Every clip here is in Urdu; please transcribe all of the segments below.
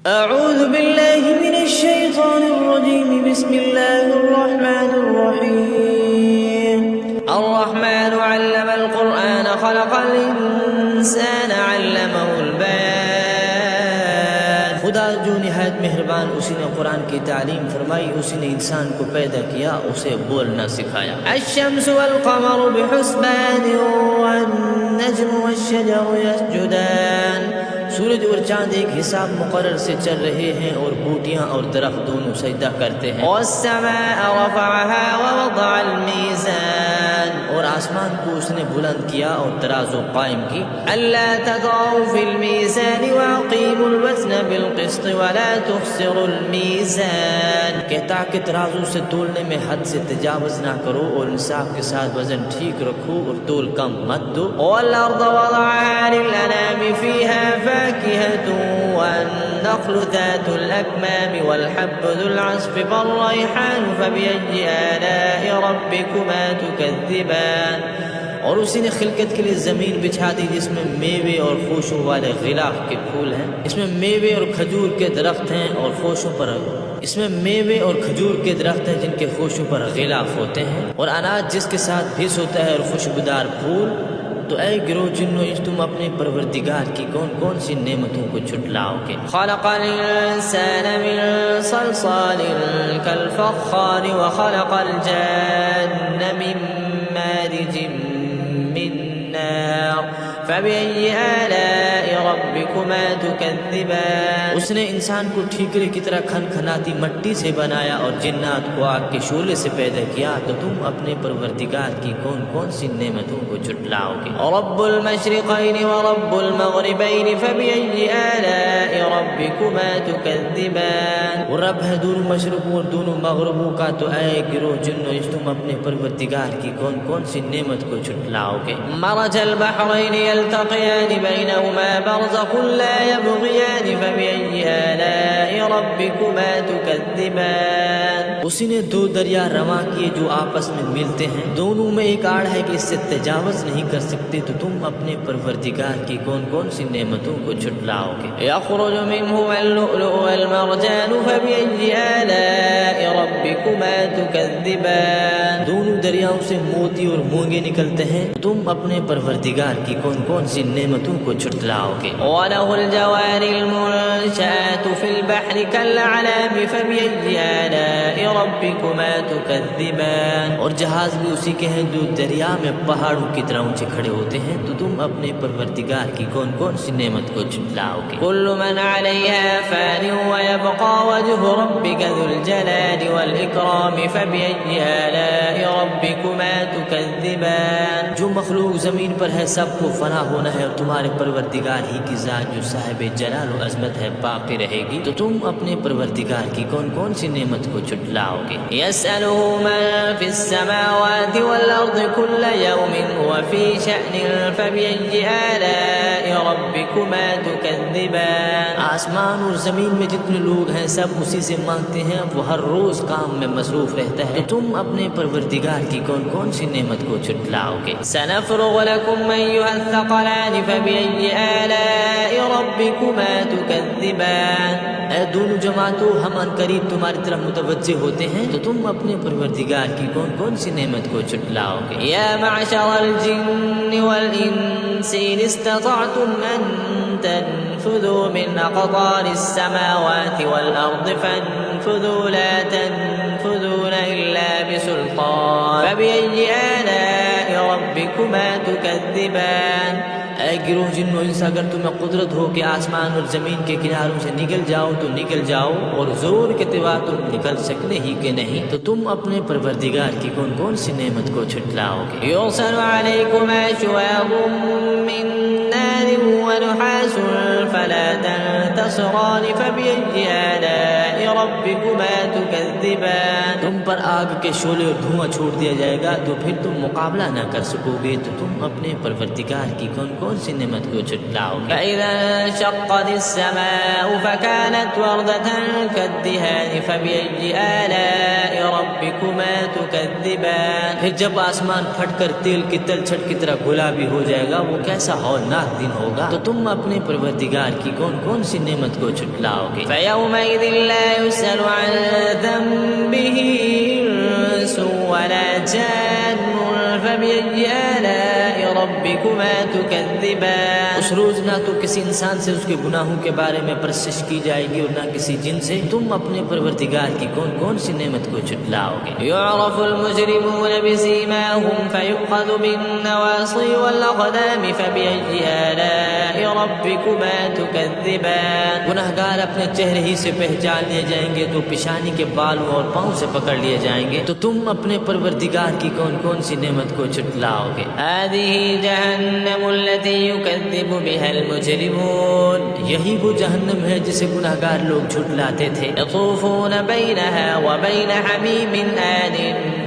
أعوذ بالله من الشيطان الرجيم. بسم الله الرحمن الرحيم. الرحمن علم القرآن خلق الإنسان علمه البيان. خدا جو نہایت مہربان، اسی نے قرآن کی تعلیم فرمائی، اسی نے انسان کو پیدا کیا، اسے بولنا سکھایا. الشمس والقمر بحسبان والنجم والشجر يسجدان. سورج اور چاند ایک حساب مقرر سے چل رہے ہیں، اور بوٹیاں اور درخت دونوں سجدہ کرتے ہیں. والسماء رفعها ووضع الميزان. اور آسمان کو اس نے بلند کیا اور ترازو قائم کی. الا تطغوا في الميزان واقيموا الوزن بالقسط ولا تخسروا الميزان. کہتا کہ ترازو سے تولنے میں حد سے تجاوز نہ کرو، اور انصاف کے ساتھ وزن ٹھیک رکھو اور تول کم مت دو. والارض وضعها للانام فيها فاكهة والنخل ذات الأكمام والحب ذو العصف والريحان فبأي آلاء ربكما تكذبان. اور اسی نے خلقت کے لیے زمین بچھا دی جس میں میوے اور خوشبو والے غلاف کے پھول ہیں. اس میں میوے اور کھجور کے درخت ہیں اور خوشوں پر جن کے خوشوں پر غلاف ہوتے ہیں، اور اناج جس کے ساتھ بھس ہوتا ہے اور خوشبودار پھول. تو اے گروہ جنو، تم اپنے پروردگار کی کون کون سی نعمتوں کو جھٹلاؤ گے؟ خلق الانسان من صلصال كالفخار وخلق الجان من مارج من نار فبأي آلاء ربكما تكذبان. اس نے انسان کو ٹھیکرے کی طرح کھنکھناتی مٹی سے بنایا اور جنات کو آگ کے شعلے سے پیدا کیا. تو تم اپنے پروردگار کی کون کون سی نعمتوں کو جھٹلاؤ گے؟ رب المشرقین ورب المغربین فبأي آلاء ربكما تكذبان. وہ رب ہے دونوں مشرقوں اور دونوں مغربوں کا. تو اے گروہ جنو، تم اپنے پروردگار کی کون کون سی نعمت کو جھٹلاؤ گے؟ مرج البحرین يلتقيان بينهما برزخ لا يبغيان فبأي آلاء ربكما تكذبان. اسی نے دو دریا رواں کیے جو آپس میں ملتے ہیں، دونوں میں ایک آڑ ہے کہ اس سے تجاوز نہیں کر سکتے. تو تم اپنے پروردگار کی کون کون سی نعمتوں کو جھٹلاؤ گے؟ يخرج منهما اللؤلؤ والمرجان فبأي آلاء ربكما تكذبان. دونوں دریاؤں سے موتی اور مونگے نکلتے ہیں. تم اپنے پروردگار کی کون کون سی نعمتوں کو جھٹلاؤ گے؟ وَلَهُ الْجَوَارِ الْمُنشَآتُ فِي الْبَحْرِ كَالْأَعْلَامِ فَبِأَيِّ آلَاءِ رَبِّكُمَا تُكَذِّبَانِ. اور جہاز بھی اسی کے ہیں جو دریا میں پہاڑوں کی طرح اونچے کھڑے ہوتے ہیں. تو تم اپنے پروردگار کی کون کون سی نعمت کو جھٹلاؤ گے؟ كُلُّ مَنْ عَلَيْهَا فَانٍ وَيَبْقَى وَجْهُ رَبِّكَ ذُو الْجَلَالِ وَالْإِكْرَامِ فَبِأَيِّ آلَاءِ رَبِّكُمَا تُكَذِّبَانِ. جو مخلوق زمین پر ہے سب کو فنا ہونا ہے، اور تمہارے پروردگار ہی کی ذات جو صاحب جلال و عظمت ہے باقی رہے گی. تو تم اپنے پروردگار کی کون کون سی نعمت کو جھٹلاؤ گے؟ يَسْأَلُهُ مَن فِي السَّمَاوَاتِ وَالْأَرْضِ كُلَّ يَوْمٍ هُوَ فِي شَأْنٍ فَبِأَيِّ آلَاءِ رَبِّكُمَا تُكَذِّبَانِ. آسمان اور زمین میں جتنے لوگ ہیں سب اسی سے مانگتے ہیں، وہ ہر روز کام میں مصروف رہتا ہے. تو تم اپنے پروردگار کی کون کون سی نعمت کو جھٹلاؤ گے؟ سَنَفْرُغُ لَكُمْ أَيُّهَ الثَّقَلَانِ فَبِأَيِّ آلَاءِ رَبِّكُمَا تُكَذِّبَانِ. اے دونوں جماعتوں، ہم ان قریب تمہاری طرف متوجہ ہوتے ہیں. تو تم اپنے پروردگار کی کون کون سی نعمت کو جھٹلاؤ گے؟ یا معشر الجن والانس ان استطعتم ان تنفذوا من اقطار السماوات والارض فانفذوا لا تنفذون الا بسلطان فبأي آلاء ربكما تكذبان. اے گروہ جنو انس، اگر تمہیں قدرت ہو کہ آسمان اور زمین کے کناروں سے نکل جاؤ تو نکل جاؤ، اور زور کے توا تم نکل سکتے ہی کہ نہیں. تو تم اپنے پروردگار کی کون کون سی نعمت کو جھٹلاؤ گے؟ يُرْسَلُ عَلَيْكُمَا شُوَاظٌ مِّن نَّارٍ وَنُحَاسٌ فَلَا تَنتَصِرَانِ فَبِأَيِّ آلَاءِ ربكما تكذبان، تم پر آگ کے شعلے اور دھواں چھوڑ دیا جائے گا تو پھر تم مقابلہ نہ کر سکو گے، تو تم اپنے پروردگار کی کون کون سی نعمت کو جھٹلاؤ گے؟ فَإِذَا انشَقَّتِ السَّمَاءُ فَكَانَتْ وَرْدَةً كَالدِّهَانِ فَبِأَيِّ آلَاءِ رَبِّكُمَا تُكَذِّبَانِ، پھر جب آسمان پھٹ کر تیل کی تلچھٹ کی طرح گلابی ہو جائے گا، وہ کیسا ہولناک دن ہوگا، تو تم اپنے پروردگار کی کون کون سی نعمت کو جھٹلاؤ گے؟ فَيَوْمَئِذٍ لَا يُسْأَلُ عَنْ ذَنبِهِ إِنسٌ وَلَا جَانٌّ فَبِأَيِّ آلَاءِ رَبِّكُمَا تُكَذِّبَانِ، اس روز نہ تو کسی انسان سے اس کے گناہوں کے بارے میں پرسش کی جائے گی اور نہ کسی جن سے، تم اپنے پروردگار کی کون کون سی نعمت کو جھٹلاؤ گے؟ يُعْرَفُ الْمُجْرِمُونَ بِسِيمَاهُمْ فَيُؤْخَذُ بِالنَّوَاصِي وَالْأَقْدَامِ فَبِأَيِّ آلَاءِ رَبِّكُمَا تُكَذِّبَانِ، گناہگار اپنے چہرے ہی سے پہچان لیے جائیں گے تو پیشانی کے بالوں اور پاؤں سے پکڑ لیے جائیں گے، تو تم اپنے پروردگار کی کون کون سی نعمت کو جھٹلاؤ گے؟ هذه جهنم التي يكذب بها المجرمون، یہی وہ جہنم ہے جسے گناہگار لوگ جھٹلاتے تھے۔ يطوفون بينها وبين حميم آن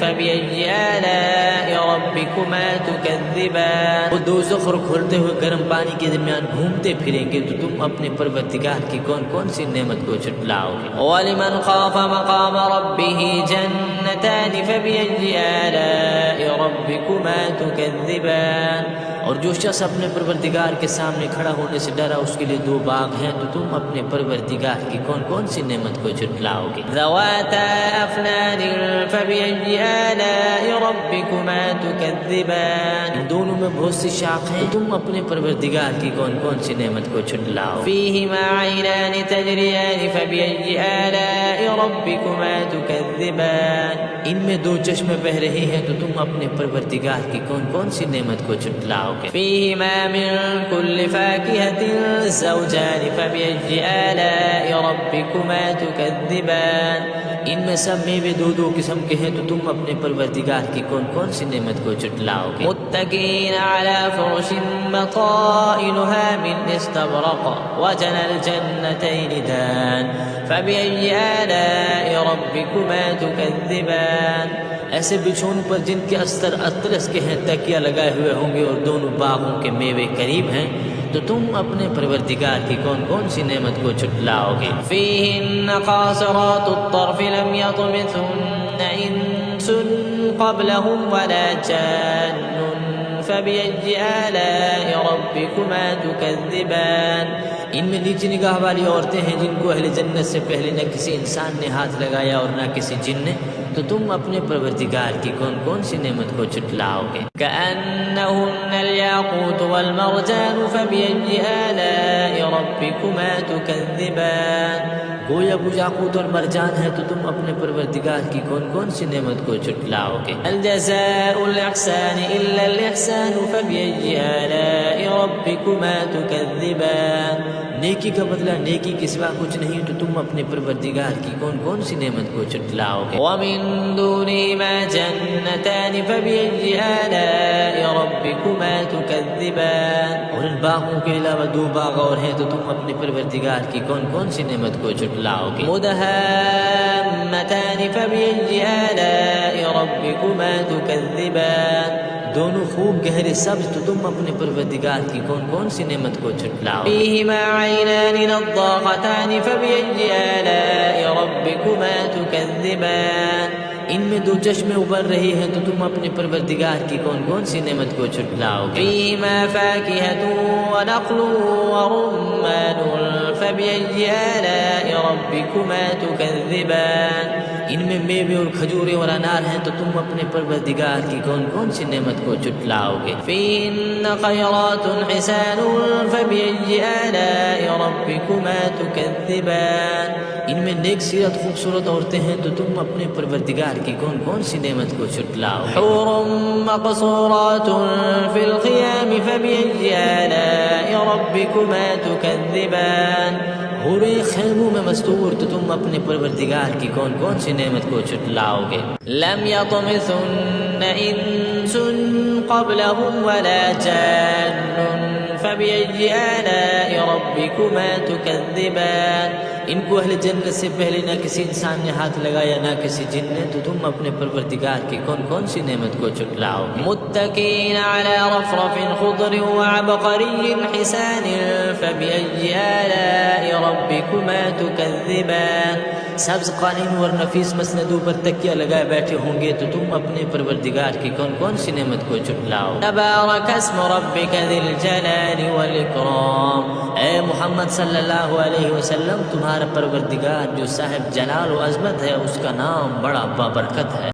فبأي آلاء ربكما تكذبان، وہ دوزخ اور کھولتے ہوئے گرم پانی کے درمیان گھومتے پھریں گے، تو تم اپنے پروردگار کی کون کون سی نعمت کو جھٹلاؤ گے؟ وَلِمَنْ خَافَ مَقَامَ رَبِّهِ جَنَّتَانِ فَبِأَيِّ آلَاءِ رَبِّكُمَا تُكَذِّبَانِ، اور جو شخص اپنے پروردگار کے سامنے کھڑا ہونے سے ڈرا، اس کے لیے دو باغ ہیں، تو تم اپنے پروردگار کی کون کون سی نعمت کو جھٹلاؤ گے؟ ذَوَاتَا أَفْنَانٍ فَبِأَيِّ آلَاءِ رَبِّكُمَا تُكَذِّبَانِ، ان دونوں میں بہت سی شاخ ہیں، تو تم اپنے پروردگار کی کون کون سی نعمت کو جھٹلاؤ؟ فِيهِمَا عَيْنَانِ تَجْرِيَانِ فَبِأَيِّ آلَاءِ رَبِّكُمَا تُكَذِّبَانِ، ان میں دو چشمے بہ رہے ہیں، تو تم اپنے پروردگار کی کون کون سی نعمت کو جھٹلاؤ گے؟ فِيهِمَا مِن كُلِّ فَاكِهَةٍ زَوْجَانِ فَبِأَيِّ آلَاءِ رَبِّكُمَا تُكَذِّبَانِ، ان میں سب میوے دو دو قسم کے ہیں، تو تم اپنے پروردگار کی کون کون سی نعمت کو جھٹلاؤ گے؟ مُتَّكِئِينَ عَلَى فُرُشٍ بَطَائِنُهَا مِنْ اسْتَبْرَقٍ وَجَنَى الْجَنَّتَيْنِ دَانٍ فَبِأَيِّ آلَاءِ رَبِّكُمَا تُكَذِّبَانِ، ایسے بچھونوں پر جن کے استر اطلس کے ہیں تکیہ لگائے ہوئے ہوں گے، اور دونوں باغوں کے میوے قریب ہیں، تو تم اپنے پروردگار کی کون کون سی نعمت کو جھٹلاؤ گے؟ فِيهِنَّ قَاصِرَاتُ الطَّرْفِ لَمْ يَطْمِثْهُنَّ إِنسٌ قَبْلَهُمْ وَلَا جَانٌّ فَبِأَيِّ آلَاءِ رَبِّكُمَا تُكَذِّبَانِ، ان میں نیچی نگاہ والی عورتیں ہیں جن کو اہل جنت سے پہلے نہ کسی انسان نے ہاتھ لگایا اور نہ کسی جن نے، تو تم اپنے پروردگار کی کون کون سی نعمت کو جھٹلاؤ گے؟ كَأَنَّهُنَّ الْيَاقُوتُ وَالْمَرْجَانُ فَبِأَيِّ آلَاءِ رَبِّكُمَا تُكَذِّبَانِ، گویا وہ یاقوت اور مرجان ہے، تو تم اپنے پروردگار کی کون کون سی نعمت کو جھٹلاؤ گے؟ الْجَزَاءُ الْإِحْسَانِ إِلَّا الْإِحْسَانُ فَبِأَيِّ آلَاءِ رَبِّكُمَا تُكَذِّبَانِ، نیکی کا بدلہ نیکی کے سوا کچھ نہیں، تو تم اپنے پروردگار کی کون کون سی نعمت کو جھٹلاؤ گے؟ وَمِن دُونِهِمَا جَنَّتَانِ فَبِأَيِّ آلَاءِ رَبِّكُمَا تُكَذِّبَانِ، اور ان باغوں کے علاوہ دو باغ اور ہیں، تو تم اپنے پروردگار کی کون کون سی نعمت کو جھٹلاؤ گے؟ مُدْهَامَّتَانِ فَبِأَيِّ آلَاءِ رَبِّكُمَا تُكَذِّبَانِ، دونوں خوب گہرے سبز، تو تم اپنے پروردگار کی کون کون سی نعمت کو جھٹلاؤ؟ فِيهِمَا عَيْنَانِ نَضَّاخَتَانِ فَبِأَيِّ آلَاءِ رَبِّكُمَا تُكَذِّبَانِ، ان میں دو چشمے ابل رہے ہیں، تو تم اپنے پروردگار کی کون کون سی نعمت کو جھٹلاؤ گے؟ فِيهِمَا فَاكِهَةٌ وَنَخْلٌ وَرُمَّانٌ فَبِأَيِّ آلَاءِ رَبِّكُمَا تُكَذِّبَانِ، ان میں میوے اور کھجورے اور انار ہیں، تو تم اپنے پروردگار کی کون کون سی نعمت کو جھٹلاؤ گے؟ فِيهِنَّ خَيْرَاتٌ حِسَانٌ فَبِأَيِّ آلَاءِ رَبِّكُمَا تُكَذِّبَانِ، ان میں نیک سیرت خوبصورت عورتیں ہیں، تو تم اپنے پروردگار کی کون کون سی نعمت کو جھٹلاؤ گے؟ حور مقصورات فی الخیام فبأي آلاء ربکما تکذبان، حوریں خیموں میں مستور، تو تم اپنے پروردگار کی کون کون سی نعمت کو جھٹلاؤ گے؟ لم یطمثن انس قبلهم ولا جان فبأي آلاء ربكما تكذبان، ان کو اہل جنت سے پہلے نہ کسی انسان نے ہاتھ لگایا نہ کسی جن نے، تو تم اپنے پروردگار کی کون کون سی نعمت کو جھٹلاؤ گے؟ متکئین علی رفرف خضر وعبقری حسان فبأي آلاء ربكما تكذبان، سبز قالین اور نفیس مسندوں پر تکیہ لگائے بیٹھے ہوں گے، تو تم اپنے پروردگار کی کون کون سی نعمت کو جھٹلاؤ؟ تبارک اسم ربک ذی الجلال والاکرام، اے محمد صلی اللہ علیہ وسلم، تمہارا پروردگار جو صاحب جلال و عظمت ہے، اس کا نام بڑا بابرکت ہے۔